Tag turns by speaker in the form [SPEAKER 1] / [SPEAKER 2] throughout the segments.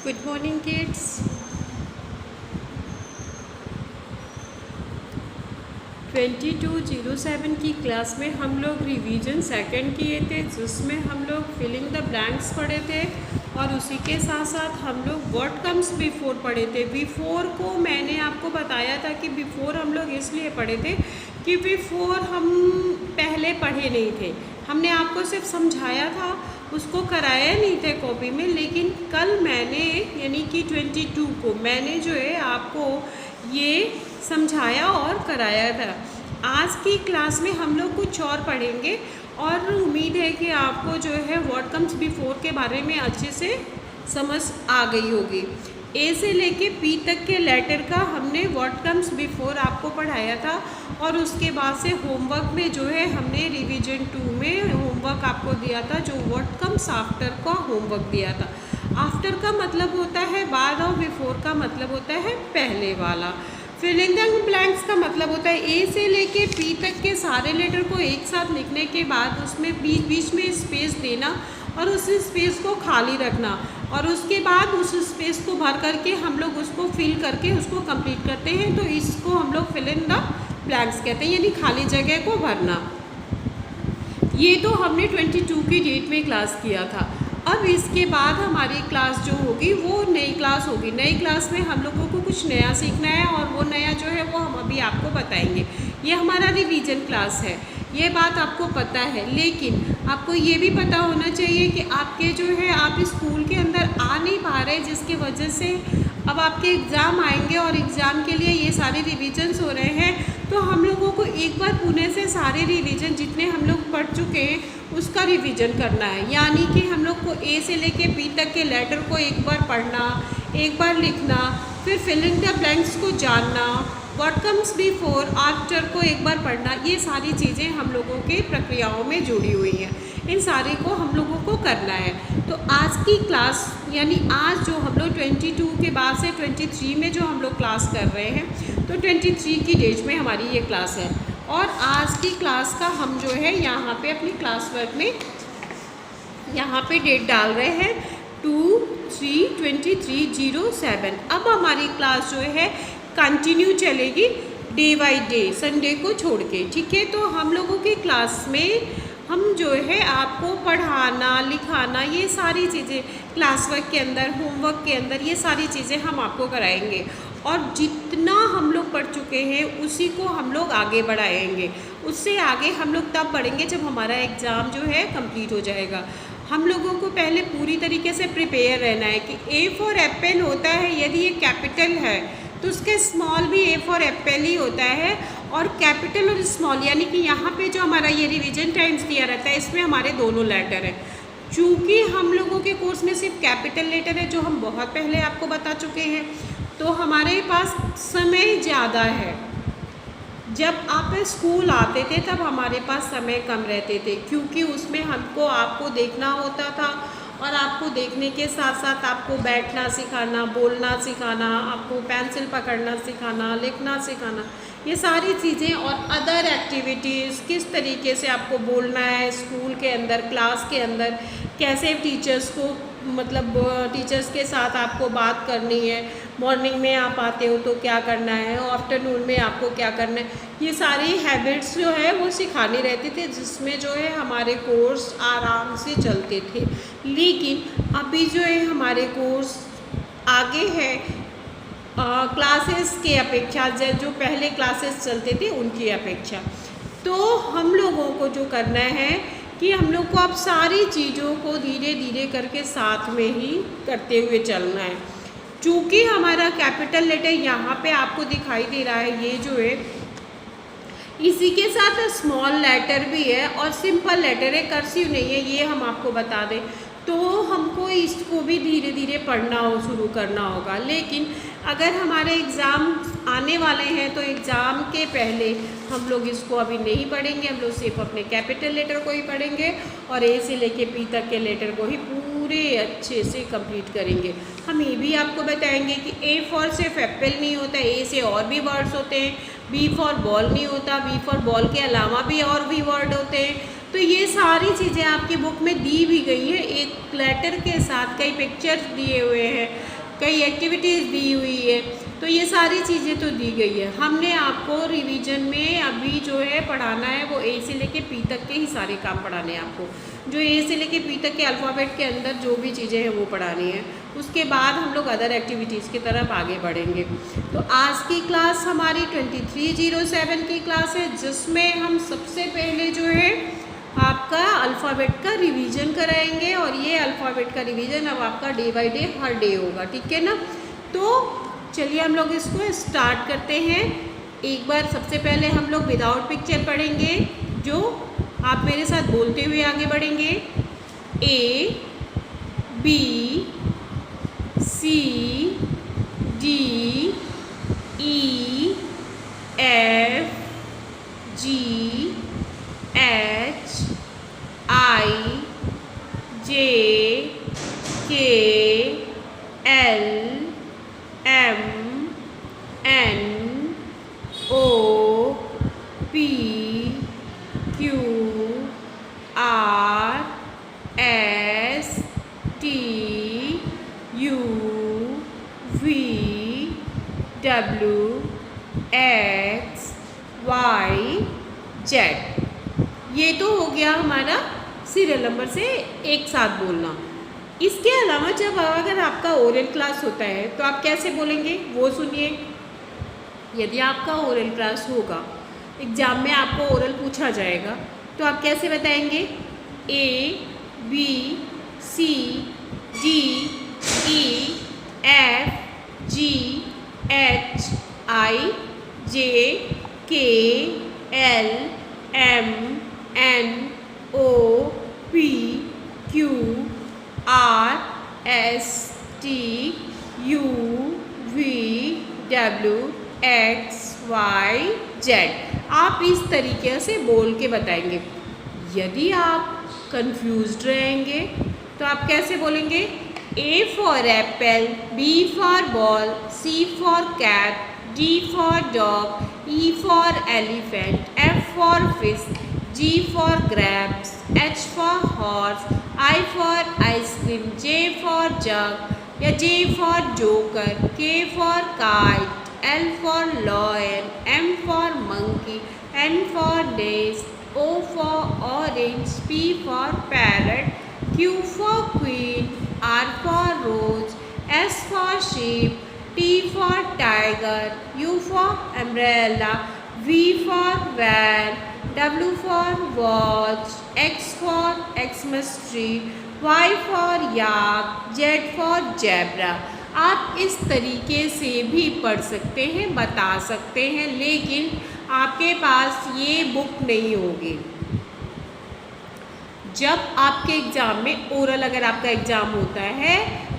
[SPEAKER 1] Good morning kids. 2207 की class में हम लोग रिवीजन सेकंड किए थे, जिसमें हम लोग फिलिंग द ब्लैंक्स पढ़े थे और उसी के साथ साथ हम लोग व्हाट कम्स बिफोर पढ़े थे। बिफोर को मैंने आपको बताया था कि बिफोर हम लोग इसलिए पढ़े थे कि बिफोर हम पहले पढ़े नहीं थे, हमने आपको सिर्फ समझाया था, उसको कराया नहीं थे कॉपी में। लेकिन कल मैंने यानी कि 22 को मैंने जो है आपको ये समझाया और कराया था। आज की क्लास में हम लोग कुछ और पढ़ेंगे और उम्मीद है कि आपको जो है व्हाट कम्स बिफोर के बारे में अच्छे से समझ आ गई होगी। ए से लेके पी तक के लेटर का हमने व्हाट कम्स बिफोर आपको पढ़ाया था और उसके बाद से होमवर्क में जो है हमने रिवीजन 2 में होमवर्क आपको दिया था, जो व्हाट कम्स आफ्टर का होमवर्क दिया था। आफ्टर का मतलब होता है बाद और बिफोर का मतलब होता है पहले वाला। फिलिंग द ब्लैंक्स का मतलब होता है ए से लेके पी तक के सारे लेटर को एक साथ लिखने के बाद उसमें बीच बीच में स्पेस देना और उस स्पेस को खाली रखना और उसके बाद उस स्पेस को भर करके हम लोग उसको फिल करके उसको कंप्लीट करते हैं। तो इसको हम लोग फिल इन द ब्लैंक्स कहते हैं, यानी खाली जगह को भरना। ये तो हमने 22 की डेट में क्लास किया था। अब इसके बाद हमारी क्लास जो होगी वो नई क्लास होगी। नई क्लास में हम लोगों को कुछ नया सीखना है और वो नया जो है वो हम अभी आपको बताएंगे। ये हमारा रिवीजन क्लास है, ये बात आपको पता है, लेकिन आपको ये भी पता होना चाहिए कि आपके जो है आप स्कूल के अंदर आ नहीं पा रहे, जिसकी वजह से अब आपके एग्ज़ाम आएंगे और एग्ज़ाम के लिए ये सारे रिविजन्स हो रहे हैं। तो हम लोगों को एक बार पुणे से सारे रिवीजन जितने हम लोग पढ़ चुके हैं उसका रिवीजन करना है। यानी कि हम लोग को ए से लेके पी तक के लेटर को एक बार पढ़ना, एक बार लिखना, फिर फिलिंग द ब्लैंक्स को जानना, व्हाट कम्स बिफोर आफ्टर को एक बार पढ़ना। ये सारी चीज़ें हम लोगों के प्रक्रियाओं में जुड़ी हुई हैं, इन सारे को हम लोगों को करना है। तो आज की क्लास यानी आज जो हम लोग 22 के बाद से 23 में जो हम लोग क्लास कर रहे हैं, तो 23 की डेट में हमारी ये क्लास है। और आज की क्लास का हम जो है यहाँ पे अपनी क्लास वर्क में यहाँ पे डेट डाल रहे हैं 2/3/2307। अब हमारी क्लास जो है कंटिन्यू चलेगी डे बाई डे, संडे को छोड़ के, ठीक है। तो हम लोगों की क्लास में हम जो है आपको पढ़ाना लिखाना ये सारी चीज़ें क्लास वर्क के अंदर, होमवर्क के अंदर, ये सारी चीज़ें हम आपको कराएंगे और जितना हम लोग पढ़ चुके हैं उसी को हम लोग आगे बढ़ाएंगे। उससे आगे हम लोग तब बढ़ेंगे जब हमारा एग्ज़ाम जो है कंप्लीट हो जाएगा। हम लोगों को पहले पूरी तरीके से प्रिपेयर रहना है कि ए फॉर एप्पल होता है, यदि ये कैपिटल है तो उसके स्मॉल भी ए फॉर एप्पल ही होता है। और कैपिटल और स्मॉल यानी कि यहाँ पे जो हमारा ये रिवीजन टाइम्स दिया रहता है इसमें हमारे दोनों लेटर हैं। चूँकि हम लोगों के कोर्स में सिर्फ कैपिटल लेटर है, जो हम बहुत पहले आपको बता चुके हैं, तो हमारे पास समय ज़्यादा है। जब आप स्कूल आते थे तब हमारे पास समय कम रहते थे, क्योंकि उसमें हमको आपको देखना होता था और आपको देखने के साथ साथ आपको बैठना सिखाना, बोलना सिखाना, आपको पेंसिल पकड़ना सिखाना, लिखना सिखाना, ये सारी चीज़ें और अदर एक्टिविटीज़, किस तरीके से आपको बोलना है स्कूल के अंदर, क्लास के अंदर, कैसे टीचर्स को मतलब टीचर्स के साथ आपको बात करनी है, मॉर्निंग में आप आते हो तो क्या करना है, आफ्टरनून में आपको क्या करना है, ये सारी हैबिट्स जो है वो सिखानी रहती थी, जिसमें जो है हमारे कोर्स आराम से चलते थे। लेकिन अभी जो है हमारे कोर्स आगे है क्लासेस के अपेक्षा, जो पहले क्लासेस चलते थे उनकी अपेक्षा। तो हम लोगों को जो करना है कि हम लोग को अब सारी चीज़ों को धीरे धीरे करके साथ में ही करते हुए चलना है। चूँकि हमारा कैपिटल लेटर यहाँ पे आपको दिखाई दे रहा है, ये जो है इसी के साथ स्मॉल लेटर भी है और सिंपल लेटर है, कर्सिव नहीं है, ये हम आपको बता दें। तो हमको इसको भी धीरे धीरे पढ़ना शुरू करना होगा। लेकिन अगर हमारे एग्ज़ाम आने वाले हैं तो एग्ज़ाम के पहले हम लोग इसको अभी नहीं पढ़ेंगे, हम लोग सिर्फ अपने कैपिटल लेटर को ही पढ़ेंगे और ए से लेके पी तक के लेटर को ही पूरे अच्छे से कंप्लीट करेंगे। हम ये भी आपको बताएंगे कि ए फॉर सिर्फ एप्पल नहीं होता, ए से और भी वर्ड्स होते हैं, बी फॉर बॉल नहीं होता, बी फॉर बॉल के अलावा भी और भी वर्ड होते हैं। तो ये सारी चीज़ें आपकी बुक में दी भी गई है, एक लेटर के साथ कई पिक्चर्स दिए हुए हैं, कई एक्टिविटीज़ दी हुई है, तो ये सारी चीज़ें तो दी गई है। हमने आपको रिवीजन में अभी जो है पढ़ाना है वो ए से लेके पी तक के ही सारे काम पढ़ाने हैं आपको। जो ए से लेके पी तक के अल्फ़ाबेट के अंदर जो भी चीज़ें हैं वो पढ़ानी है। उसके बाद हम लोग अदर एक्टिविटीज़ की तरफ आगे बढ़ेंगे। तो आज की क्लास हमारी 2307 की क्लास है, जिसमें हम सबसे पहले जो है आपका अल्फ़ाबेट का रिवीजन कराएंगे। और ये अल्फ़ाबेट का रिवीजन अब आपका day by day her day होगा, ठीक है ना। तो चलिए हम लोग इसको स्टार्ट करते हैं। एक बार सबसे पहले हम लोग विदाउट पिक्चर पढ़ेंगे, जो आप मेरे साथ बोलते हुए आगे बढ़ेंगे। A B C D E F G H I J K L M N O P Q R S T U V W X Y Z. ये तो हो गया हमारा सीरियल नंबर से एक साथ बोलना। इसके अलावा जब अगर आपका ओरल क्लास होता है तो आप कैसे बोलेंगे वो सुनिए। यदि आपका ओरल क्लास होगा, एग्ज़ाम में आपको ओरल पूछा जाएगा, तो आप कैसे बताएंगे? A B C D E F G H I J K L M N O P Q R S T U V W X Y Z. आप इस तरीके से बोल के बताएंगे। यदि आप कंफ्यूज्ड रहेंगे तो आप कैसे बोलेंगे? A for apple, B for ball, C for cat, D for dog, E for elephant, F for fish, G for grapes, H for horse, I for ice cream, J for jug या J for joker, K for kite, L for lion, M for monkey, N for nest, O for orange, P for parrot, Q for queen, R for rose, S for sheep, T for tiger, U for umbrella, V for van, W for watch, X for Xmas tree, Y for yak, Z for zebra। आप इस तरीके से भी पढ़ सकते हैं, बता सकते हैं, लेकिन आपके पास ये बुक नहीं होगी। जब आपके एग्ज़ाम में ओरल अगर आपका एग्ज़ाम होता है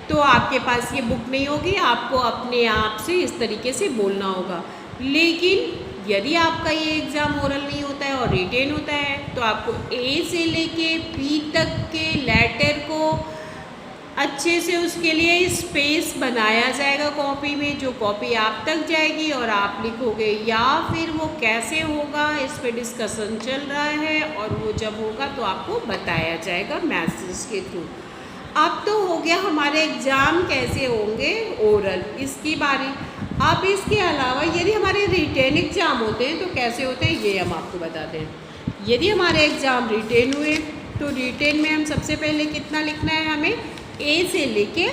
[SPEAKER 1] तो आपके पास ये बुक नहीं होगी, आपको अपने आप से इस तरीके से बोलना होगा। लेकिन यदि आपका ये एग्ज़ाम ओरल नहीं होता है और रिटेन होता है तो आपको ए से लेके पी तक के लेटर को अच्छे से उसके लिए स्पेस बनाया जाएगा कॉपी में, जो कॉपी आप तक जाएगी और आप लिखोगे। या फिर वो कैसे होगा इस पे डिस्कशन चल रहा है और वो जब होगा तो आपको बताया जाएगा मैसेज के थ्रू। अब तो हो गया हमारे एग्ज़ाम कैसे होंगे ओरल, इसकी बारी। अब इसके अलावा यदि हमारे रिटेन एग्ज़ाम होते हैं तो कैसे होते हैं ये हम आपको बताते हैं। यदि हमारे एग्ज़ाम रिटेन हुए तो रिटेन में हम सबसे पहले कितना लिखना है? हमें ए से लेके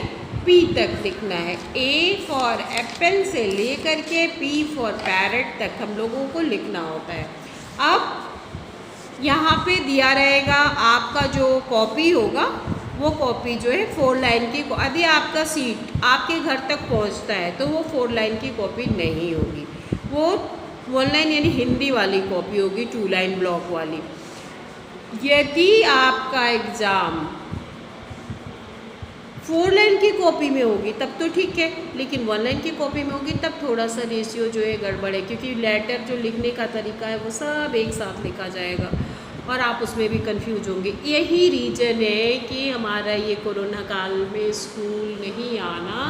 [SPEAKER 1] पी तक लिखना है। ए फॉर एप्पल से लेकर के पी फॉर पैरट तक हम लोगों को लिखना होता है। अब यहाँ पे दिया रहेगा आपका जो कॉपी होगा, वो कॉपी जो है 4 लाइन की। यदि आपका सीट आपके घर तक पहुंचता है तो वो 4 लाइन की कॉपी नहीं होगी, वो 1 लाइन यानी हिंदी वाली कॉपी होगी, 2 लाइन ब्लॉक वाली। यदि आपका एग्ज़ाम 4 लाइन की कॉपी में होगी तब तो ठीक है, लेकिन 1 लाइन की कॉपी में होगी तब थोड़ा सा रेशियो जो है गड़बड़ है, क्योंकि लेटर जो लिखने का तरीका है वो सब एक साथ लिखा जाएगा और आप उसमें भी कंफ्यूज होंगे। यही रीज़न है कि हमारा ये कोरोना काल में स्कूल नहीं आना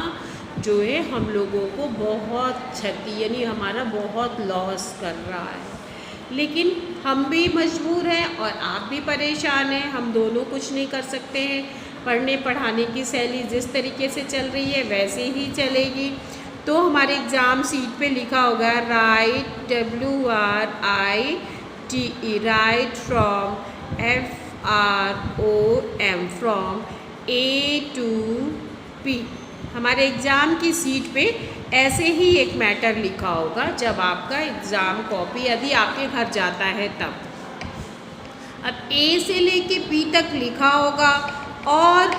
[SPEAKER 1] जो है हम लोगों को बहुत क्षति यानी हमारा बहुत लॉस कर रहा है। लेकिन हम भी मजबूर हैं और आप भी परेशान हैं, हम दोनों कुछ नहीं कर सकते हैं। पढ़ने पढ़ाने की शैली जिस तरीके से चल रही है वैसे ही चलेगी। तो हमारे एग्ज़ाम सीट पे लिखा होगा right WRITE right from FROM from A to P। हमारे एग्ज़ाम की सीट पे ऐसे ही एक मैटर लिखा होगा जब आपका एग्ज़ाम कॉपी यदि आपके घर जाता है तब। अब A से लेके P तक लिखा होगा और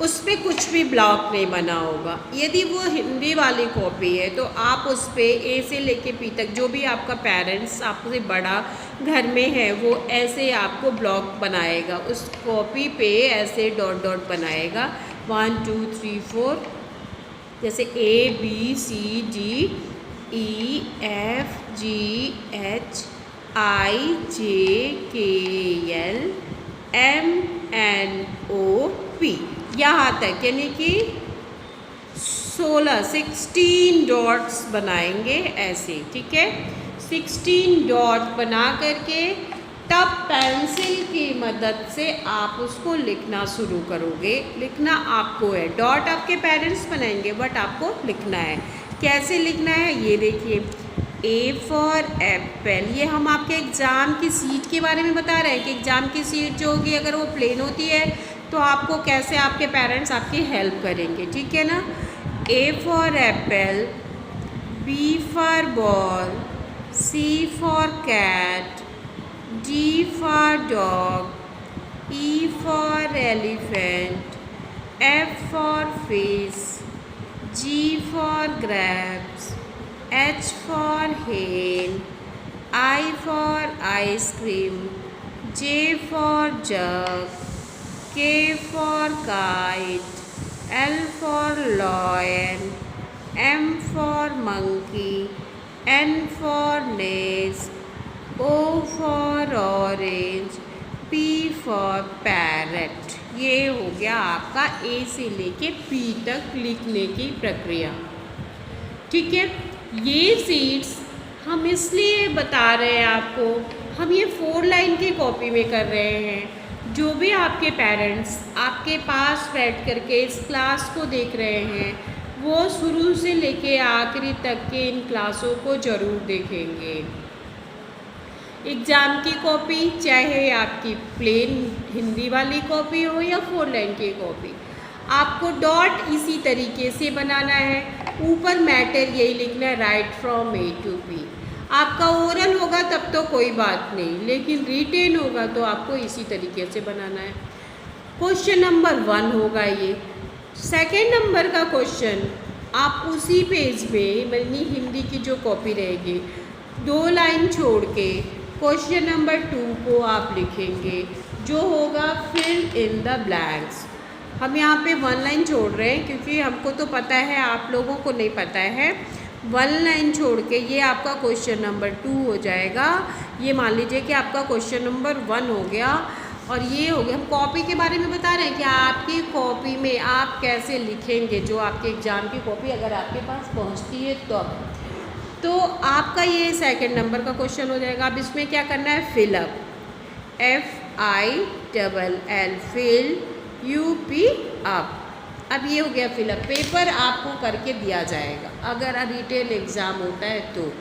[SPEAKER 1] उस पर कुछ भी ब्लॉक नहीं बना होगा। यदि वो हिंदी वाली कॉपी है तो आप उस पर A से लेके P तक जो भी आपका पेरेंट्स आपसे बड़ा घर में है वो ऐसे आपको ब्लॉक बनाएगा, उस कॉपी पे ऐसे डॉट डॉट बनाएगा 1 2 3 4 जैसे ABCDEFGHIJKLMNOP यहाँ तक, यानी कि 16 डॉट्स बनाएंगे ऐसे, ठीक है। 16 डॉट बना करके तब पेंसिल की मदद से आप उसको लिखना शुरू करोगे। लिखना आपको है, डॉट आपके पेरेंट्स बनाएंगे बट आपको लिखना है। कैसे लिखना है ये देखिए, A फॉर एप्पल। ये हम आपके एग्ज़ाम की सीट के बारे में बता रहे हैं कि एग्ज़ाम की सीट जो होगी अगर वो प्लेन होती है तो आपको कैसे आपके पेरेंट्स आपकी हेल्प करेंगे, ठीक है ना। A for apple, B for ball, C for cat, D for dog, E for elephant, F for fish, G for grapes, H for hen, I for ice cream, J for jug, K for kite, L for lion, M for monkey, N for nest, O for orange, P for parrot। ये हो गया आपका A से लेके P तक लिखने की प्रक्रिया, ठीक है। ये सीट्स हम इसलिए बता रहे हैं आपको, हम ये 4 लाइन की कॉपी में कर रहे हैं। जो भी आपके पेरेंट्स आपके पास बैठ करके इस क्लास को देख रहे हैं वो शुरू से लेके आखिरी तक के इन क्लासों को ज़रूर देखेंगे। एग्ज़ाम की कॉपी चाहे आपकी प्लेन हिंदी वाली कॉपी हो या 4 लाइन की कॉपी, आपको डॉट इसी तरीके से बनाना है। ऊपर मैटर यही लिखना है right from A to P। आपका ओरल होगा तब तो कोई बात नहीं, लेकिन रिटेन होगा तो आपको इसी तरीके से बनाना है। क्वेश्चन नंबर 1 होगा ये। सेकंड नंबर का क्वेश्चन आप उसी पेज में बनी हिंदी की जो कॉपी रहेगी 2 लाइन छोड़ के क्वेश्चन नंबर 2 को आप लिखेंगे जो होगा फिल इन द ब्लैंक्स। हम यहाँ पे 1 लाइन छोड़ रहे हैं क्योंकि हमको तो पता है, आप लोगों को नहीं पता है। 1 लाइन छोड़ के ये आपका क्वेश्चन नंबर 2 हो जाएगा। ये मान लीजिए कि आपका क्वेश्चन नंबर 1 हो गया और ये हो गया। हम कॉपी के बारे में बता रहे हैं कि आपकी कॉपी में आप कैसे लिखेंगे, जो आपके एग्ज़ाम की कॉपी अगर आपके पास पहुंचती है तो आपका ये सेकंड नंबर का क्वेश्चन हो जाएगा। अब इसमें क्या करना है, fill up, FILL fill, UP up. अब ये हो गया फिलअप। पेपर आपको करके दिया जाएगा अगर रिटेल एग्ज़ाम होता है तो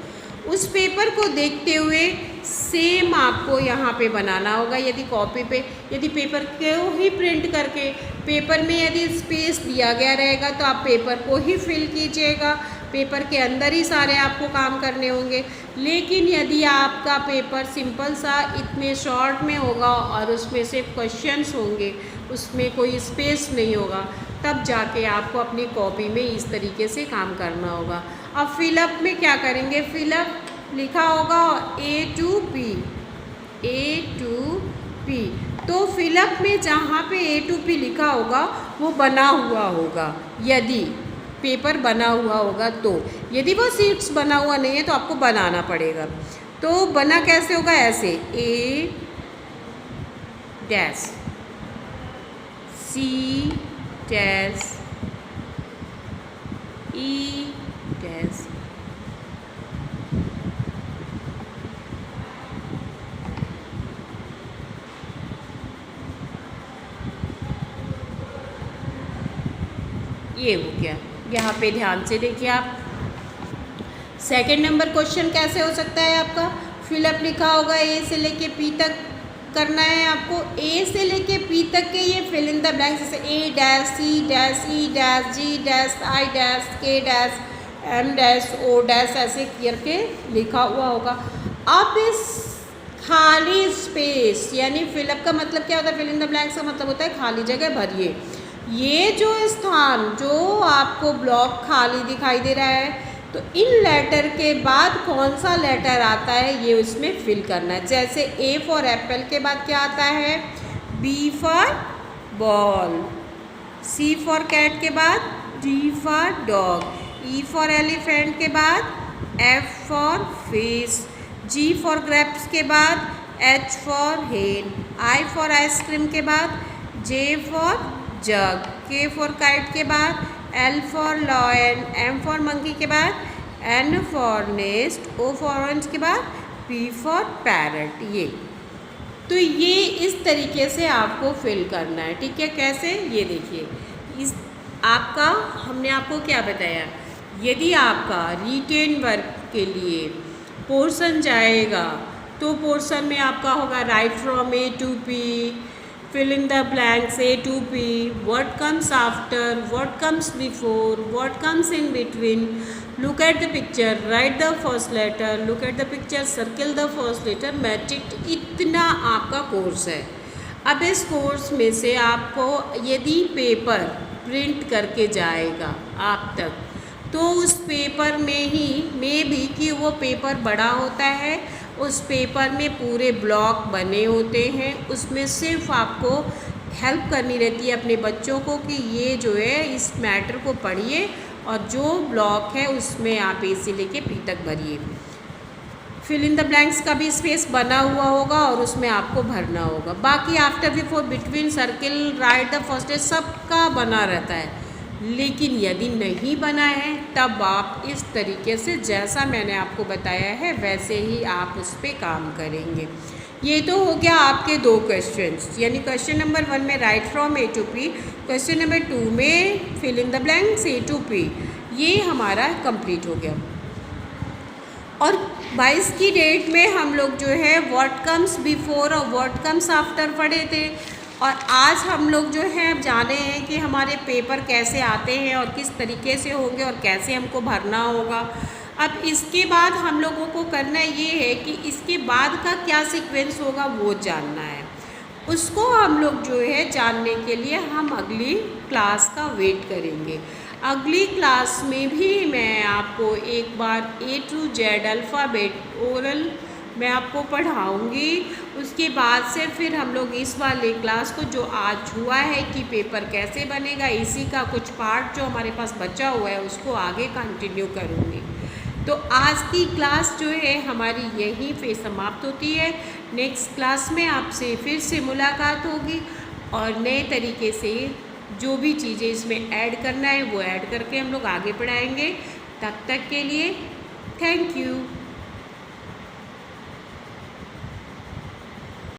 [SPEAKER 1] उस पेपर को देखते हुए सेम आपको यहाँ पे बनाना होगा। यदि कॉपी पे, यदि पेपर को ही प्रिंट करके पेपर में यदि स्पेस दिया गया रहेगा तो आप पेपर को ही फिल कीजिएगा, पेपर के अंदर ही सारे आपको काम करने होंगे। लेकिन यदि आपका पेपर सिंपल सा इतने शॉर्ट में होगा और उसमें सिर्फ क्वेश्चंस होंगे, उसमें कोई स्पेस नहीं होगा, तब जाके आपको अपनी कॉपी में इस तरीके से काम करना होगा। अब फिलअप में क्या करेंगे, फिलअप लिखा होगा A to P। तो फिलअप में जहाँ पे A to P लिखा होगा वो बना हुआ होगा, यदि पेपर बना हुआ होगा तो। यदि वो सीट्स बना हुआ नहीं है तो आपको बनाना पड़ेगा। तो बना कैसे होगा, ऐसे A dash C dash E dash ये हो गया। यहाँ पे ध्यान से देखिए आप। सेकंड नंबर क्वेश्चन कैसे हो सकता है आपका, फिलअप लिखा होगा ए से लेके पी तक करना है आपको। ए से लेके पी तक के ये फिल इन द ब्लैंक्स, जैसे A dash, C dash, E dash, G dash, I dash, K dash, M dash, O dash, ऐसे करके लिखा हुआ होगा। अब इस खाली स्पेस, यानी फिलअप का मतलब क्या होता है, फिल इन द ब्लैंक्स का मतलब होता है खाली जगह भरिए। ये जो स्थान जो आपको ब्लॉक खाली दिखाई दे रहा है, तो इन लेटर के बाद कौन सा लेटर आता है ये उसमें फिल करना है। जैसे ए फॉर एप्पल के बाद क्या आता है, B for ball, C for cat के बाद D for dog, E for elephant के बाद F for fish, G for grapes के बाद एच फॉर हेन, आई फॉर आइसक्रीम के बाद जे फॉर जग, के फॉर काइट के बाद L for lion, M for monkey के बाद N for nest, O for orange के बाद पी फॉर पैरट। ये तो ये इस तरीके से आपको फिल करना है, ठीक है। कैसे, ये देखिए, इस आपका हमने आपको क्या बताया, यदि आपका रिटेन वर्क के लिए पोर्शन जाएगा तो पोर्शन में आपका होगा write from A to P, fill in the blanks A to P, what comes after, what comes before, what comes in between, look at the picture, write the first letter, look at the picture, circle the first letter, matric. इतना आपका course है। अब इस course में से आपको यदि paper print करके जाएगा आप तक, तो उस पेपर में ही भी कि वो पेपर बड़ा होता है, उस पेपर में पूरे ब्लॉक बने होते हैं, उसमें सिर्फ आपको हेल्प करनी रहती है अपने बच्चों को कि ये जो है इस मैटर को पढ़िए और जो ब्लॉक है उसमें आप ए से लेके पी तक भरिए। फिल इन द ब्लैंक्स का भी स्पेस बना हुआ होगा और उसमें आपको भरना होगा। बाकी after, before, between, circle, right the first day सबका बना रहता है। लेकिन यदि नहीं बना है तब आप इस तरीके से जैसा मैंने आपको बताया है वैसे ही आप उस पर काम करेंगे। ये तो हो गया आपके दो क्वेश्चंस, यानी क्वेश्चन नंबर 1 में write from A to P, question number 2 में fill in the blanks A to P. ये हमारा कंप्लीट हो गया। और 22 की डेट में हम लोग जो है व्हाट कम्स बिफोर और व्हाट कम्स आफ्टर पढ़े थे, और आज हम लोग जो है जाने हैं कि हमारे पेपर कैसे आते हैं और किस तरीके से होंगे और कैसे हमको भरना होगा। अब इसके बाद हम लोगों को करना ये है कि इसके बाद का क्या सीक्वेंस होगा वो जानना है। उसको हम लोग जो है जानने के लिए हम अगली क्लास का वेट करेंगे। अगली क्लास में भी मैं आपको एक बार ए टू जेड अल्फ़ाबेट ओरल मैं आपको पढ़ाऊँगी। उसके बाद से फिर हम लोग इस वाले क्लास को जो आज हुआ है कि पेपर कैसे बनेगा, इसी का कुछ पार्ट जो हमारे पास बचा हुआ है उसको आगे कंटिन्यू करूँगी। तो आज की क्लास जो है हमारी यहीं पे समाप्त होती है। नेक्स्ट क्लास में आपसे फिर से मुलाकात होगी और नए तरीके से जो भी चीज़ें इसमें ऐड करना है वो ऐड करके हम लोग आगे पढ़ाएंगे। तब तक के लिए थैंक यू।